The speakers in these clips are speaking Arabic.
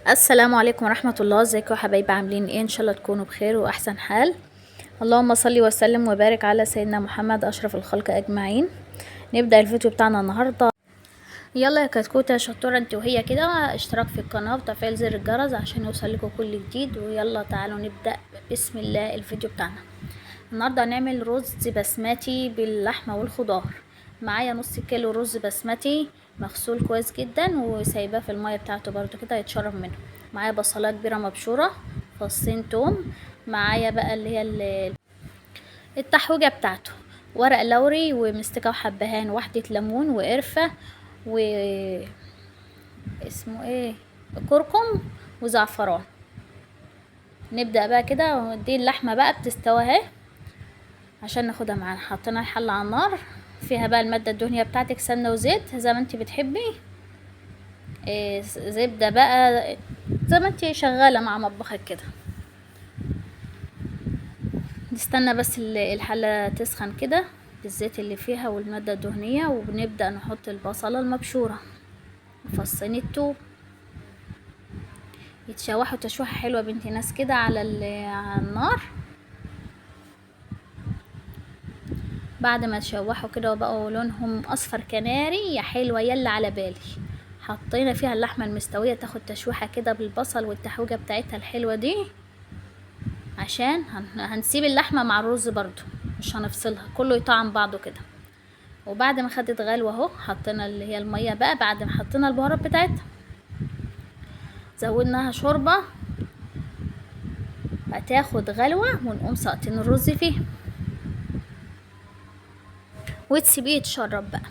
السلام عليكم ورحمة الله. ازيكم يا حبايبي؟ عاملين ايه؟ ان شاء الله تكونوا بخير واحسن حال. اللهم صل وسلم وبارك على سيدنا محمد اشرف الخلق اجمعين. نبدأ الفيديو بتاعنا النهاردة. يلا يا كتكوتة يا شطورة انت وهي كده، اشتراك في القناة وتفعيل زر الجرس عشان يوصلكوا كل جديد. ويلا تعالوا نبدأ بسم الله الفيديو بتاعنا. النهاردة هنعمل رز بسمتي باللحمة والخضار. معايا نص كيلو رز بسمتي مغسول كويس جدا وسايباه في المية بتاعته برضو كده يتشرب منه. معايا بصلايه كبيره مبشوره، فصين توم. معايا بقى اللي هي التحويجه بتاعته، ورق لوري ومستكه وحبهان، واحده ليمون وقرفه و اسمه ايه، كركم وزعفران. نبدا بقى كده. دي اللحمه بقى بتستوي اهي عشان ناخدها معانا. حطينا الحله على النار، فيها بقى الماده الدهنيه بتاعتك، سمنه وزيت زي ما انت بتحبي. زبده بقى زي ما انت شغاله مع مطبخك كده. نستنى بس الحله تسخن كده بالزيت اللي فيها والماده الدهنيه، وبنبدا نحط البصله المبشوره وفصين التوم يتشوحوا تشويحه حلوه بنت ناس كده على النار. بعد ما تشوحوا كده وبقوا لونهم اصفر كناري يا حلوه يلا على بالي، حطينا فيها اللحمه المستويه تاخد تشويحه كده بالبصل والتحويجه بتاعتها الحلوه دي، عشان هنسيب اللحمه مع الرز برضو، مش هنفصلها، كله يطعم بعضه كده. وبعد ما خدت غلوه اهو حطينا اللي هي الميه بقى، بعد ما حطينا البهارات بتاعتها زودناها شوربه هتاخد غلوه، ونقوم ساقطين الرز فيه وتسيبيه يتشرب بقى.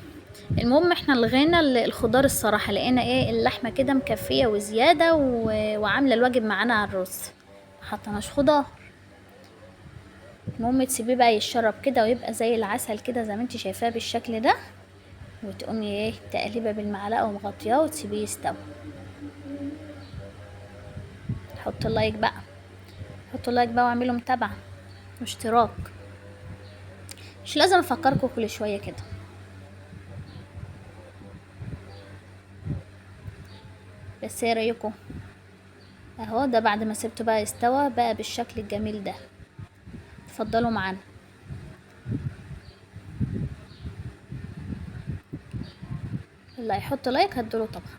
المهم احنا لغينا الخضار الصراحه، لقينا ايه اللحمه كده مكفيه وزياده وعامله الواجب معانا على الرز، محطناش خضار. المهم تسيبيه بقى يتشرب كده ويبقى زي العسل كده زي ما انت شايفاه بالشكل ده، وتقومي ايه تقلبه بالمعلقه ومغطياه وتسيبيه يستوي. حطوا لايك بقى، حطوا لايك بقى واعملوا متابعه واشتراك، مش لازم افكركم كل شويه كده. بس ايه رايكم؟ اهو ده بعد ما سبته بقى يستوى بقى بالشكل الجميل ده. اتفضلوا معانا. اللي هيحط لايك هدوله طبخه.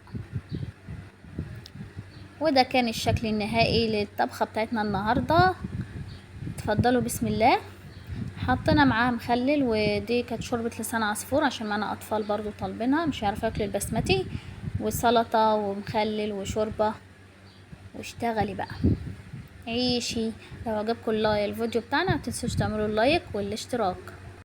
وده كان الشكل النهائي للطبخه بتاعتنا النهارده. اتفضلوا بسم الله. حطينا معاها مخلل، ودي كانت شوربه لسان عصفور عشان معانا اطفال برضو طالبينها مش عارفه ياكلوا البسمتي، وسلطه ومخلل وشوربه. واشتغلي بقى عيشي. لو عجبكم الفيديو بتاعنا متنسوش تعملوا اللايك والاشتراك.